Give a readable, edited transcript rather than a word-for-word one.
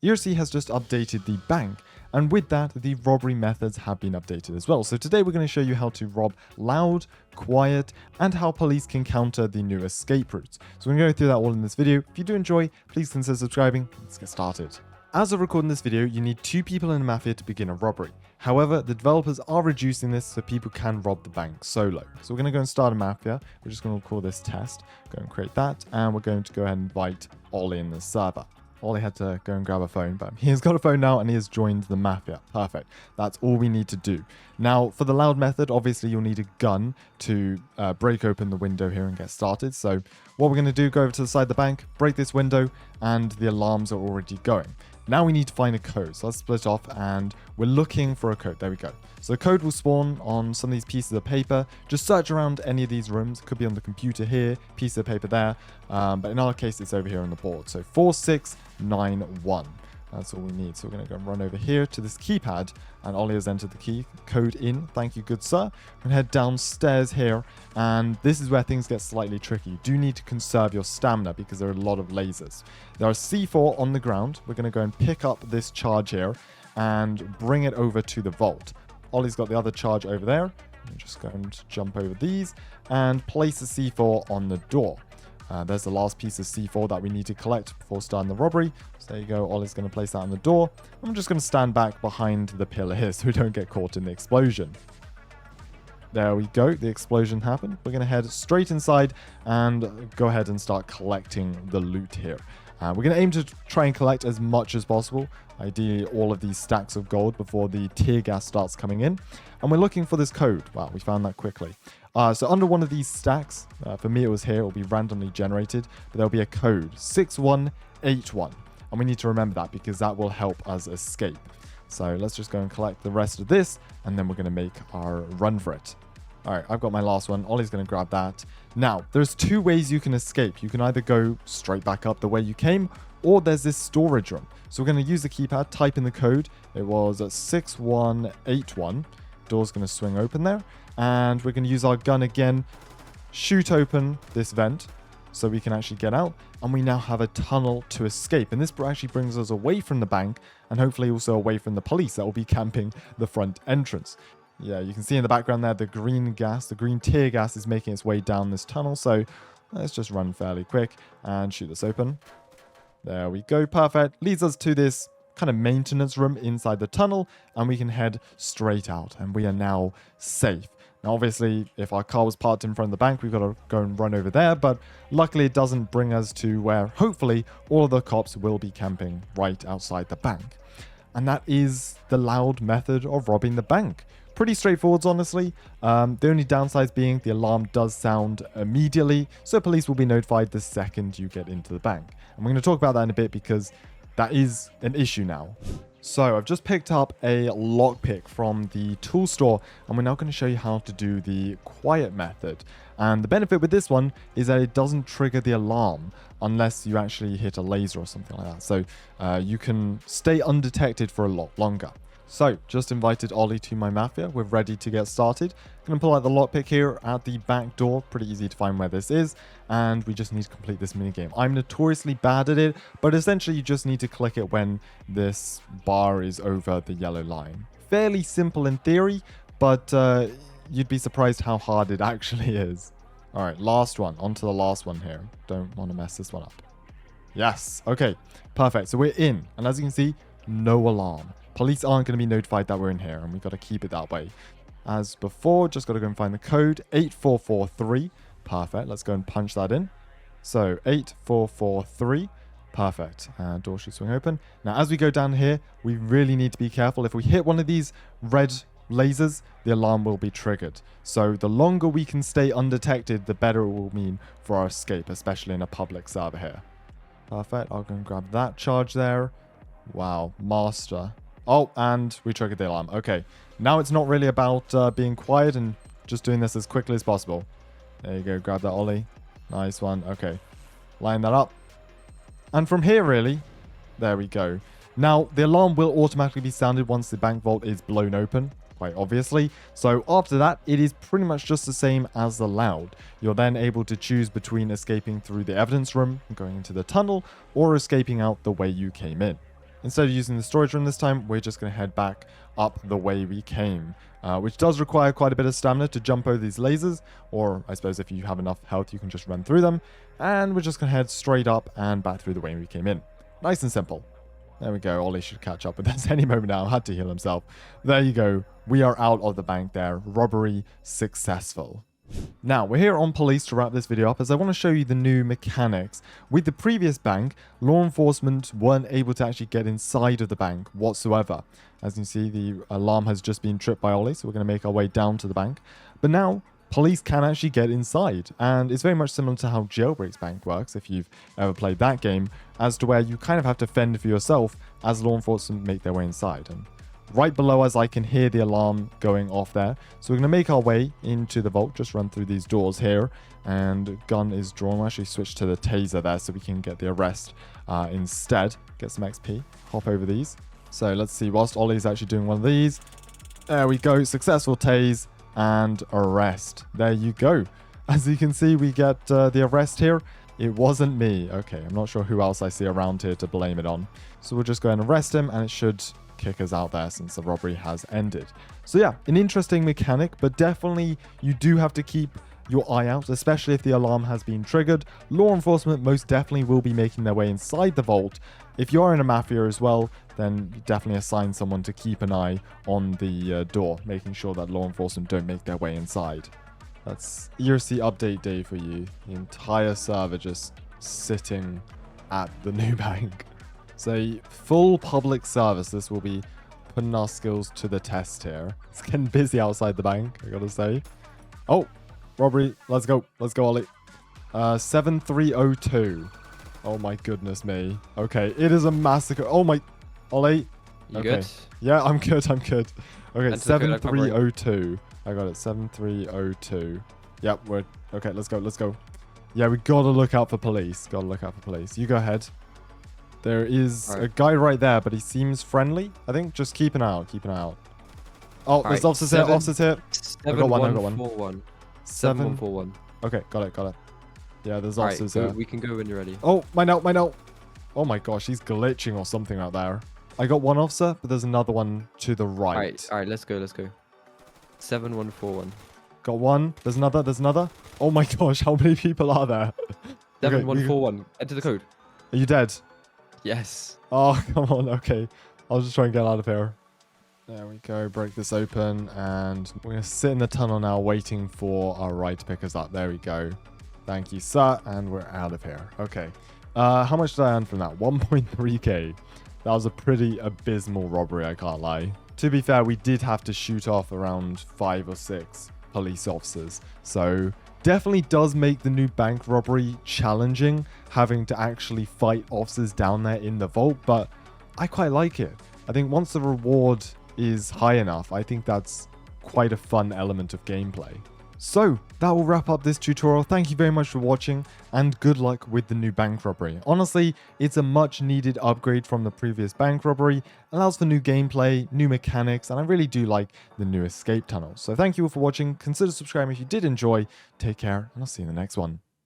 ERLC has just updated the bank, and with that, the robbery methods have been updated as well. So today we're going to show you how to rob loud, quiet, and how police can counter the new escape routes. So we're going to go through that all in this video. If you do enjoy, please consider subscribing. Let's get started. As of recording this video, you need 2 people in a mafia to begin a robbery. However, the developers are reducing this so people can rob the bank solo. So we're going to go and start a mafia. We're just going to call this test. Go and create that, and we're going to go ahead and invite Ollie in the server. Ollie had to go and grab a phone, but he has got a phone now and he has joined the mafia. Perfect. That's all we need to do. Now, for the loud method, obviously you'll need a gun to break open the window here and get started. So what we're going to do, go over to the side of the bank, break this window, and the alarms are already going. Now we need to find a code. So let's split off and we're looking for a code. There we go. So the code will spawn on some of these pieces of paper. Just search around any of these rooms. It could be on the computer here, piece of paper there. But in our case, it's over here on the board. So 4691. That's all we need. So we're going to go and run over here to this keypad. And Ollie has entered the key code in. Thank you, good sir. We're going to head downstairs here. And this is where things get slightly tricky. You do need to conserve your stamina because there are a lot of lasers. There are C4 on the ground. We're going to go and pick up this charge here and bring it over to the vault. Ollie's got the other charge over there. I'm just going to jump over these and place a C4 on the door. There's the last piece of C4 that we need to collect before starting the robbery. So there you go. Ollie's going to place that on the door. I'm just going to stand back behind the pillar here so we don't get caught in the explosion. There we go. The explosion happened. We're going to head straight inside and go ahead and start collecting the loot here. We're going to aim to try and collect as much as possible. Ideally, all of these stacks of gold before the tear gas starts coming in. And we're looking for this code. Wow, we found that quickly. So under one of these stacks, for me it was here, it will be randomly generated, but there'll be a code, 6181. And we need to remember that because that will help us escape. So let's just go and collect the rest of this, and then we're going to make our run for it. All right, I've got my last one. Ollie's going to grab that. Now, there's 2 ways you can escape. You can either go straight back up the way you came, or there's this storage room. So we're going to use the keypad, type in the code. It was 6181. Door's going to swing open there. And we're going to use our gun again, shoot open this vent so we can actually get out. And we now have a tunnel to escape. And this actually brings us away from the bank and hopefully also away from the police that will be camping the front entrance. Yeah, you can see in the background there, the green gas, the green tear gas is making its way down this tunnel. So let's just run fairly quick and shoot this open. There we go. Perfect. Leads us to this kind of maintenance room inside the tunnel, and we can head straight out, and we are now safe. Now, obviously, if our car was parked in front of the bank, we've got to go and run over there, but luckily it doesn't bring us to where, hopefully, all of the cops will be camping right outside the bank. And that is the loud method of robbing the bank. Pretty straightforward, honestly. The only downsides being the alarm does sound immediately, so police will be notified the second you get into the bank. And we're going to talk about that in a bit because that is an issue now. So I've just picked up a lockpick from the tool store, and we're now going to show you how to do the quiet method. And the benefit with this one is that it doesn't trigger the alarm unless you actually hit a laser or something like that. So you can stay undetected for a lot longer. So, just invited Ollie to my mafia. We're ready to get started. Going to pull out the lockpick here at the back door. Pretty easy to find where this is. And we just need to complete this minigame. I'm notoriously bad at it, but essentially you just need to click it when this bar is over the yellow line. Fairly simple in theory, but you'd be surprised how hard it actually is. All right, last one. On to the last one here. Don't want to mess this one up. Yes. Okay, perfect. So we're in. And as you can see, no alarm. Police aren't going to be notified that we're in here, and we've got to keep it that way. As before, just got to go and find the code, 8443. Perfect. Let's go and punch that in. So, 8443. Perfect. And door should swing open. Now, as we go down here, we really need to be careful. If we hit one of these red lasers, the alarm will be triggered. So, the longer we can stay undetected, the better it will mean for our escape, especially in a public server here. Perfect. I'll go and grab that charge there. Wow. Master. Oh, and we triggered the alarm. Okay, now it's not really about being quiet and just doing this as quickly as possible. There you go, grab that, Ollie. Nice one. Okay, line that up. And from here, really, there we go. Now, the alarm will automatically be sounded once the bank vault is blown open, quite obviously. So after that, it is pretty much just the same as the loud. You're then able to choose between escaping through the evidence room and going into the tunnel, or escaping out the way you came in. instead of using the storage room this time, we're just going to head back up the way we came, which does require quite a bit of stamina to jump over these lasers, or I suppose if you have enough health, you can just run through them. And we're just going to head straight up and back through the way we came in. Nice and simple. There we go. Ollie should catch up with us any moment now. Had to heal himself. There you go. We are out of the bank there. Robbery successful. Now, we're here on police to wrap this video up as I want to show you the new mechanics. With the previous bank, law enforcement weren't able to actually get inside of the bank whatsoever. As you can see, the alarm has just been tripped by Ollie, so we're going to make our way down to the bank. But now, police can actually get inside, and it's very much similar to how Jailbreak's bank works, if you've ever played that game, as to where you kind of have to fend for yourself as law enforcement make their way inside. And right below us, I can hear the alarm going off there. So we're going to make our way into the vault, just run through these doors here, and gun is drawn. We'll actually switch to the taser there so we can get the arrest instead. Get some XP, hop over these. So let's see, whilst Ollie's actually doing one of these, there we go, successful tase and arrest. There you go. As you can see, we get the arrest here. It wasn't me. Okay, I'm not sure who else I see around here to blame it on. So we'll just go and arrest him, and it should kick us out there since the robbery has ended. So yeah, an interesting mechanic, but definitely you do have to keep your eye out, especially if the alarm has been triggered. Law enforcement most definitely will be making their way inside the vault. If you're in a mafia as well, then you definitely assign someone to keep an eye on the door, making sure that law enforcement don't make their way inside. That's ERLC update day for you. The entire server just sitting at the new bank. So full public service. This will be putting our skills to the test here. It's getting busy outside the bank, I gotta say. Oh, robbery. Let's go. Let's go, Ollie. 7302. Oh my goodness me. Okay, it is a massacre. Oh my... Ollie. You okay. good? Yeah, I'm good. I'm good. Okay, Enter 7302. I got it. 7302. Yep, we're... Okay, let's go. Let's go. Yeah, we gotta look out for police. Gotta look out for police. You go ahead. There is a guy right there, but he seems friendly. I think just keep an eye out. Keep an eye out. Oh, there's officers here. Officers here. I got one. I got one. 7141. Okay, got it. Got it. Yeah, there's officers here. We can go when you're ready. Oh, my note. My note. Oh my gosh, he's glitching or something out there. I got one officer, but there's another one to the right. All right, let's go. 7141. Got one. There's another. There's another. Oh my gosh, how many people are there? 7141. Enter the code. Are you dead? Yes. Oh, come on. Okay. I'll just try and get out of here. There we go. Break this open. And we're going to sit in the tunnel now waiting for our ride to pick us up. There we go. Thank you, sir. And we're out of here. Okay. How much did I earn from that? 1.3k. That was a pretty abysmal robbery, I can't lie. To be fair, we did have to shoot off around 5 or 6 police officers. So definitely does make the new bank robbery challenging, having to actually fight officers down there in the vault, but I quite like it. I think once the reward is high enough, I think that's quite a fun element of gameplay. So that will wrap up this tutorial. Thank you very much for watching, and good luck with the new bank robbery. Honestly, it's a much needed upgrade from the previous bank robbery, allows for new gameplay, new mechanics, and I really do like the new escape tunnels. So thank you all for watching. Consider subscribing if you did enjoy. Take care, and I'll see you in the next one.